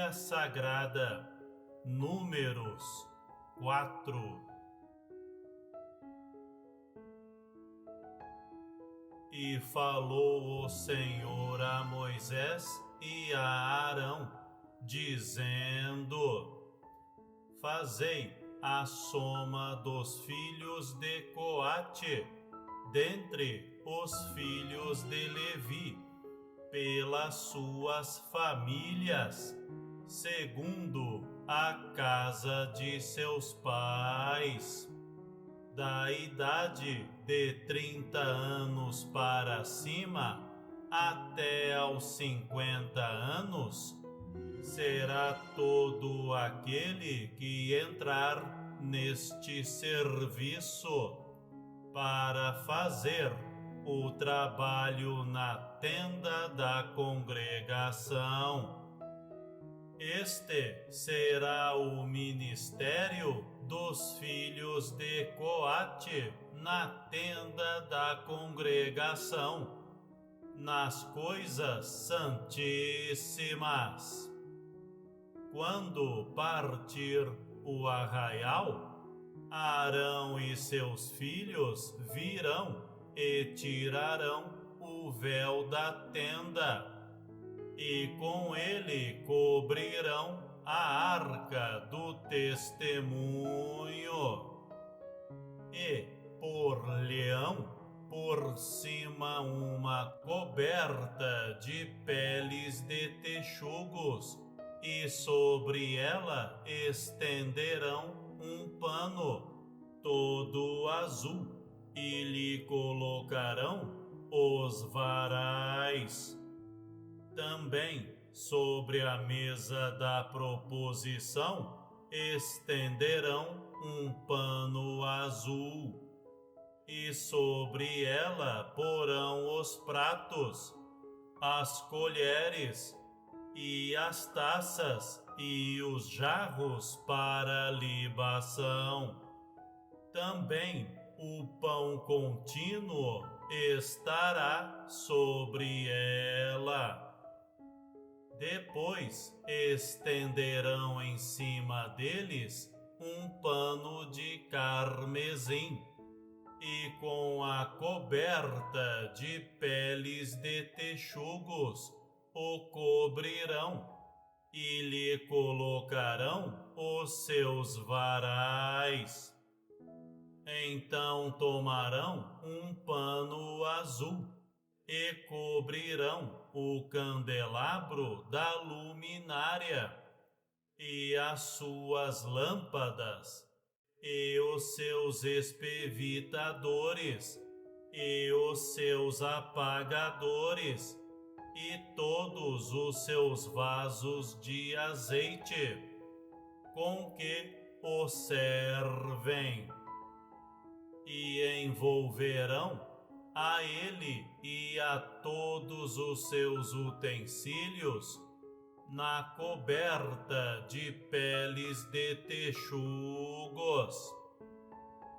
Bíblia Sagrada, Números 4. E falou o Senhor a Moisés e a Arão, dizendo: Fazei a soma dos filhos de Coate, dentre os filhos de Levi, pelas suas famílias, segundo a casa de seus pais. Da idade de 30 anos para cima, até aos 50 anos, será todo aquele que entrar neste serviço para fazer o trabalho na tenda da congregação. Este será o ministério dos filhos de Coate na tenda da congregação, nas coisas santíssimas. Quando partir o arraial, Arão e seus filhos virão e tirarão o véu da tenda, e com ele cobrirão a arca do testemunho, e por-lhe-ão por cima uma coberta de peles de texugos, e sobre ela estenderão um pano todo azul, e lhe colocarão os varais. Também sobre a mesa da proposição estenderão um pano azul, e sobre ela porão os pratos, as colheres e as taças e os jarros para libação. Também o pão contínuo estará sobre ela. Depois estenderão em cima deles um pano de carmesim, e com a coberta de peles de texugos o cobrirão, e lhe colocarão os seus varais. Então tomarão um pano azul e cobrirão o candelabro da luminária, e as suas lâmpadas, e os seus espevitadores, e os seus apagadores, e todos os seus vasos de azeite, com que o servem. E envolverão a ele e a todos os seus utensílios na coberta de peles de texugos,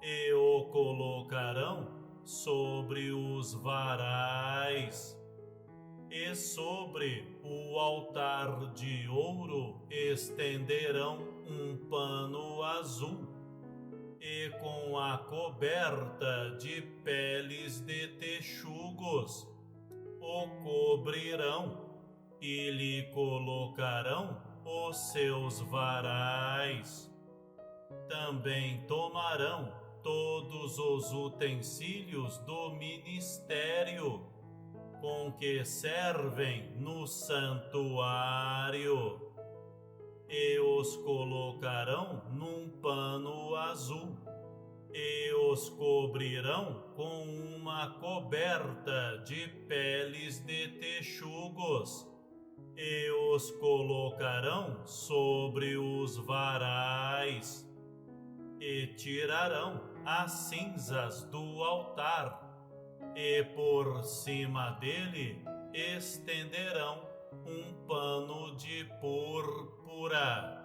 e o colocarão sobre os varais. E sobre o altar de ouro estenderão um pano azul, e com a coberta de peles de texugos o cobrirão, e lhe colocarão os seus varais. Também tomarão todos os utensílios do ministério com que servem no santuário, e os colocarão num pano azul, e os cobrirão com uma coberta de peles de texugos, e os colocarão sobre os varais, e tirarão as cinzas do altar, e por cima dele estenderão um pano de púrpura,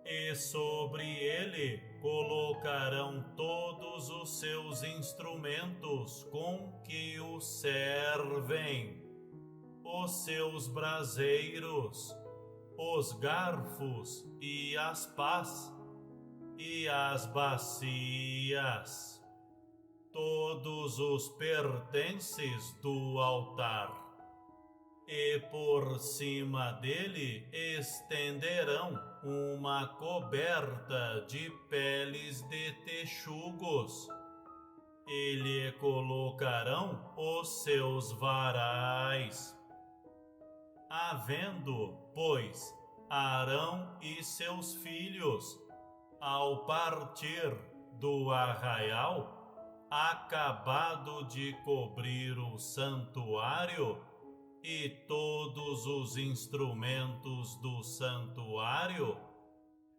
e sobre ele colocarão todos os seus instrumentos com que o servem, os seus braseiros, os garfos e as pás, e as bacias, todos os pertences do altar. E por cima dele estenderão uma coberta de peles de texugos, e lhe colocarão os seus varais. Havendo, pois, Arão e seus filhos, ao partir do arraial, acabado de cobrir o santuário e todos os instrumentos do santuário,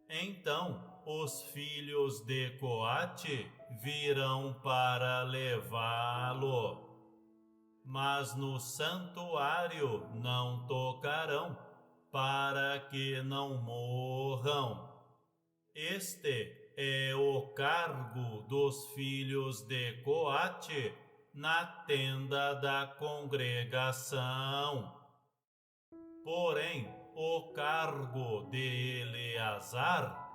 então os filhos de Coate virão para levá-lo. Mas no santuário não tocarão, para que não morram. Este é o cargo dos filhos de Coate na tenda da congregação. Porém, o cargo de Eleazar,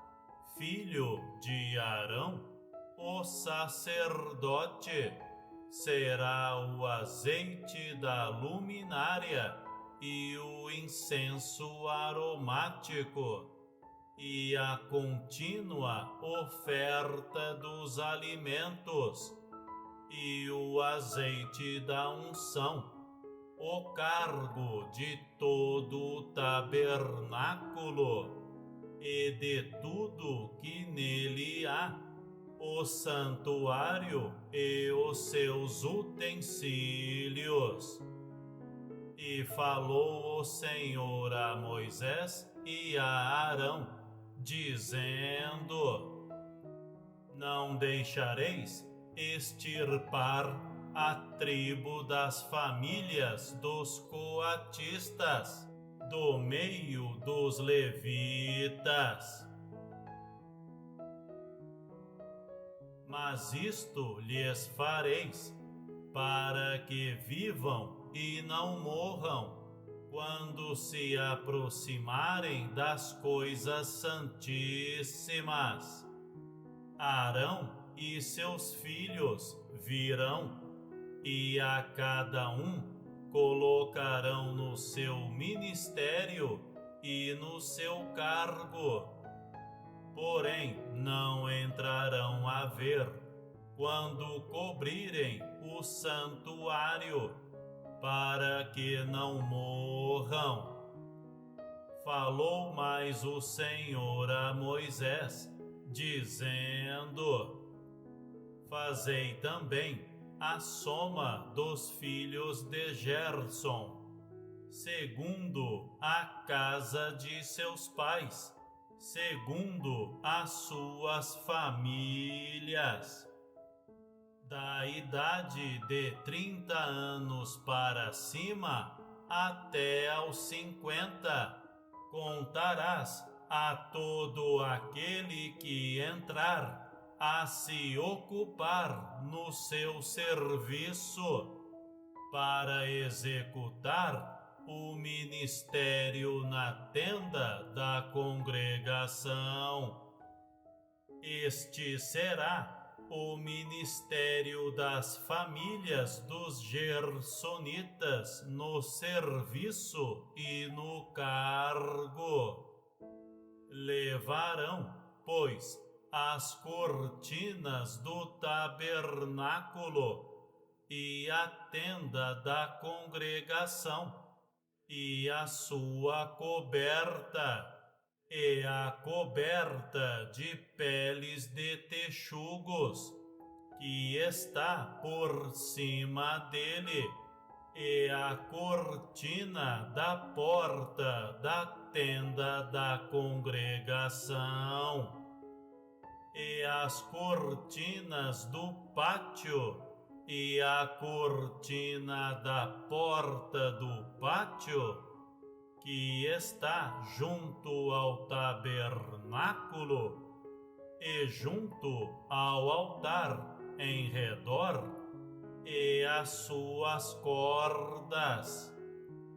filho de Arão, o sacerdote, será o azeite da luminária e o incenso aromático, e a contínua oferta dos alimentos, e o azeite da unção, o cargo de todo o tabernáculo e de tudo que nele há, o santuário e os seus utensílios. E falou o Senhor a Moisés e a Arão, dizendo: Não deixareis extirpar a tribo das famílias dos coatistas do meio dos levitas. Mas isto lhes fareis, para que vivam e não morram, quando se aproximarem das coisas santíssimas. Arão e seus filhos virão, e a cada um colocarão no seu ministério e no seu cargo. Porém, não entrarão a ver, quando cobrirem o santuário, para que não morram. Falou mais o Senhor a Moisés, dizendo: Fazei também a soma dos filhos de Gerson, segundo a casa de seus pais, segundo as suas famílias. Da idade de 30 anos para cima até aos 50, contarás a todo aquele que entrar a se ocupar no seu serviço, para executar o ministério na tenda da congregação. Este será o ministério das famílias dos gersonitas no serviço e no cargo. Levarão, pois, as cortinas do tabernáculo e a tenda da congregação e a sua coberta, e a coberta de peles de texugos, que está por cima dele, e a cortina da porta da tenda da congregação, e as cortinas do pátio, e a cortina da porta do pátio, que está junto ao tabernáculo e junto ao altar em redor, e as suas cordas,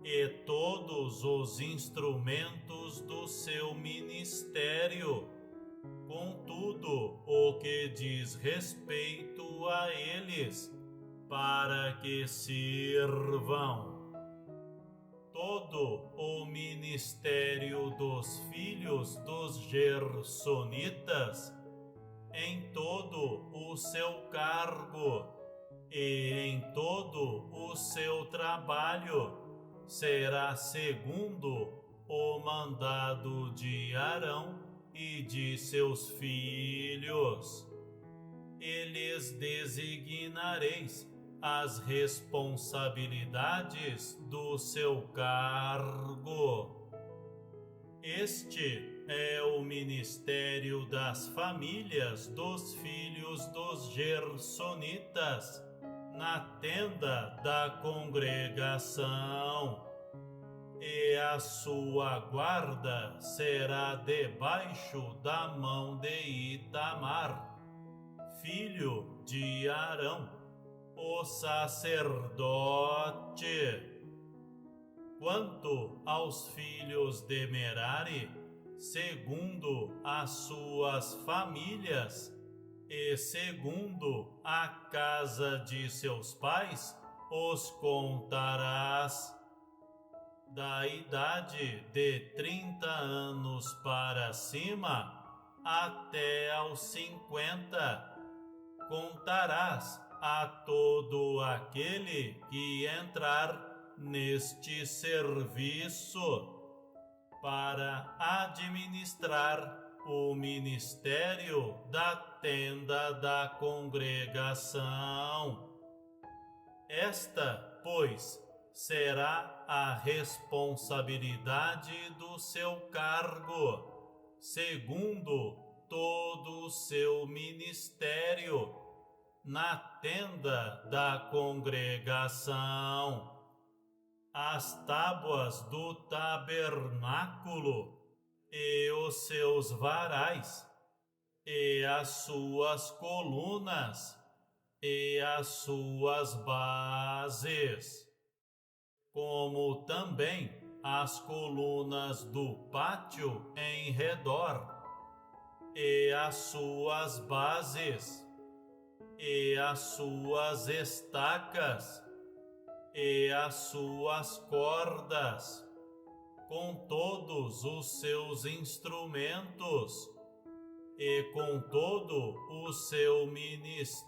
e todos os instrumentos filhos do seu ministério, com tudo o que diz respeito a eles, para que sirvam. Todo o ministério dos filhos dos Gersonitas, em todo o seu cargo e em todo o seu trabalho, será segundo o mandado de Arão e de seus filhos. E lhes designareis as responsabilidades do seu cargo. Este é o ministério das famílias dos filhos dos Gersonitas, na tenda da congregação. E a sua guarda será debaixo da mão de Itamar, filho de Arão, o sacerdote. Quanto aos filhos de Merari, segundo as suas famílias e segundo a casa de seus pais, os contarás. Da idade de 30 anos para cima até aos 50, contarás a todo aquele que entrar neste serviço para administrar o ministério da tenda da congregação. Esta, pois, será a responsabilidade do seu cargo, segundo todo o seu ministério, na tenda da congregação. As tábuas do tabernáculo e os seus varais, e as suas colunas, e as suas bases, como também as colunas do pátio em redor, e as suas bases, e as suas estacas, e as suas cordas, com todos os seus instrumentos, e com todo o seu ministério.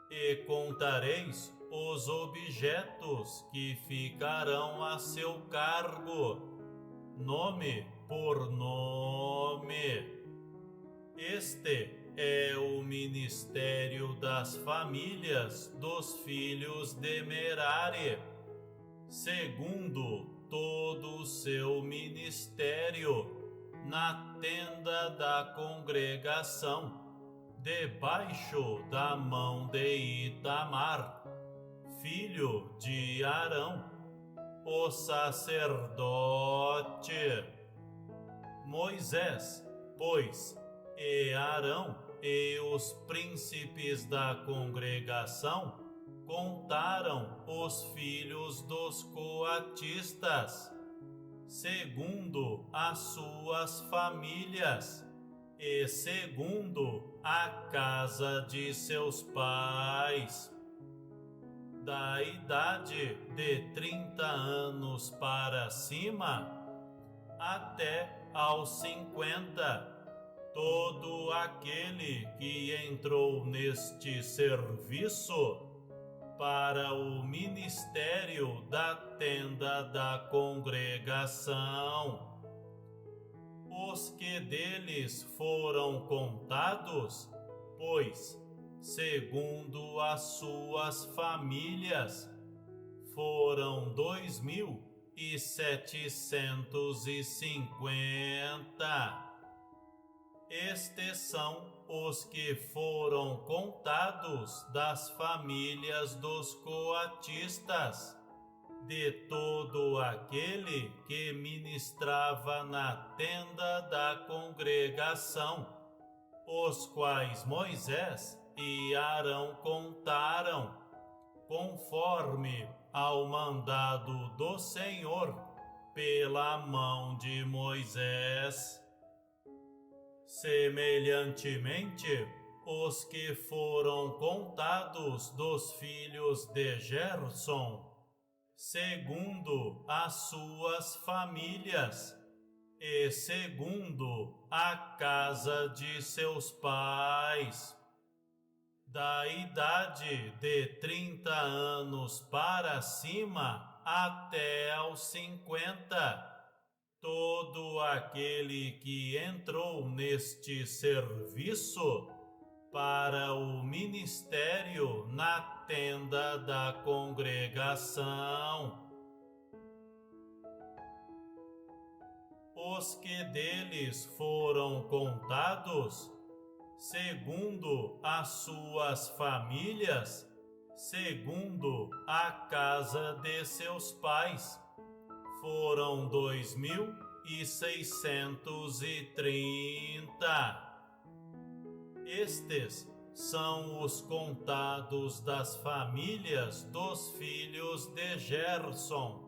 E contareis os objetos que ficarão a seu cargo, nome por nome. Este é o ministério das famílias dos filhos de Merari, segundo todo o seu ministério, na tenda da congregação, debaixo da mão de Itamar, filho de Arão, o sacerdote. Moisés, pois, e Arão e os príncipes da congregação contaram os filhos dos coatistas, segundo as suas famílias e segundo a casa de seus pais. Da idade de 30 anos para cima até aos 50, todo aquele que entrou neste serviço para o ministério da tenda da congregação. Os que deles foram contados, pois, segundo as suas famílias, foram 2.750. Estes são os que foram contados das famílias dos coatistas, de todo aquele que ministrava na tenda da congregação, os quais Moisés e Arão contaram, conforme ao mandado do Senhor, pela mão de Moisés. Semelhantemente, os que foram contados dos filhos de Gerson, segundo as suas famílias, e segundo a casa de seus pais, da idade de 30 anos para cima até aos 50, todo aquele que entrou neste serviço para o ministério na tenda da congregação. Os que deles foram contados, segundo as suas famílias, segundo a casa de seus pais, foram 2.630. Estes são os contados das famílias dos filhos de Gerson,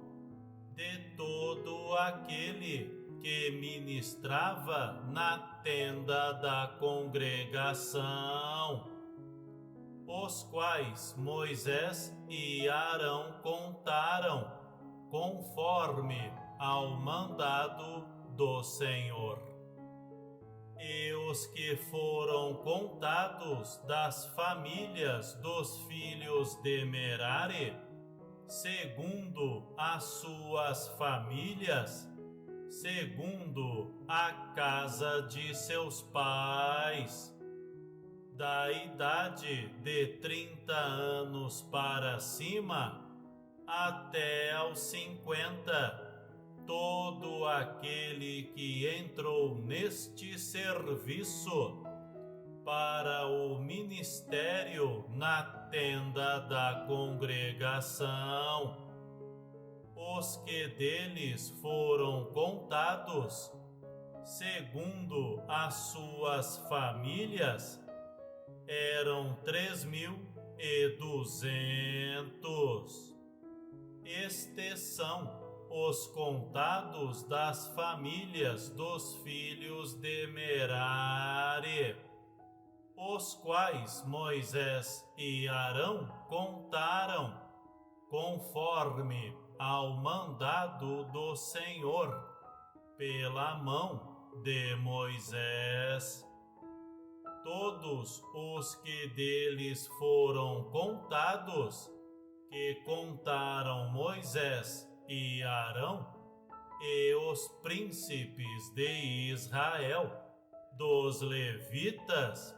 de todo aquele que ministrava na tenda da congregação, os quais Moisés e Arão contaram, conforme ao mandado do Senhor. E os que foram contados das famílias dos filhos de Merari, segundo as suas famílias, segundo a casa de seus pais, da idade de 30 anos para cima até aos 50, todo aquele que entrou neste serviço para o ministério na tenda da congregação. Os que deles foram contados, segundo as suas famílias, eram 3.200. Estes são os contados das famílias dos filhos de Merari, os quais Moisés e Arão contaram, conforme ao mandado do Senhor, pela mão de Moisés. Todos os que deles foram contados, que contaram Moisés e Arão, e os príncipes de Israel, dos levitas,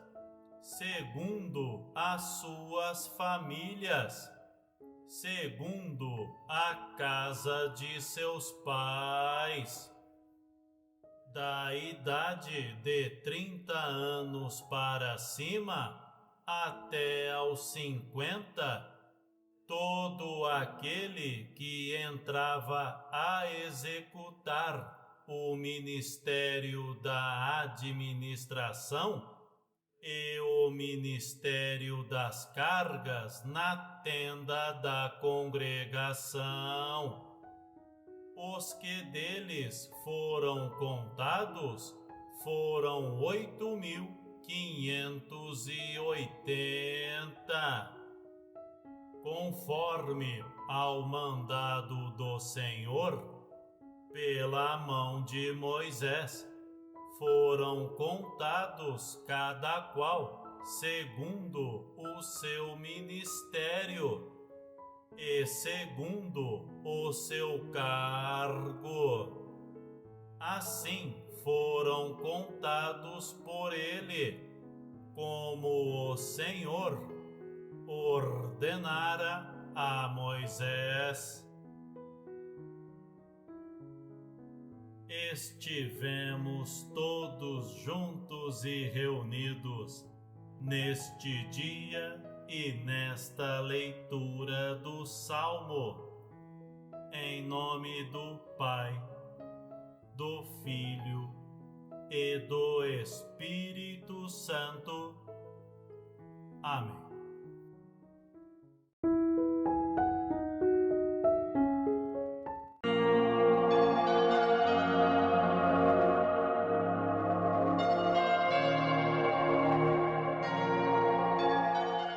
segundo as suas famílias, segundo a casa de seus pais, da idade de 30 anos para cima até aos 50, todo aquele que entrava a executar o ministério da administração e o ministério das cargas na tenda da congregação. Os que deles foram contados foram 8.580, conforme ao mandado do Senhor, pela mão de Moisés. Foram contados cada qual segundo o seu ministério e segundo o seu cargo. Assim foram contados por ele, como o Senhor ordenara a Moisés. Estivemos todos juntos e reunidos neste dia e nesta leitura do Salmo, em nome do Pai, do Filho e do Espírito Santo. Amém.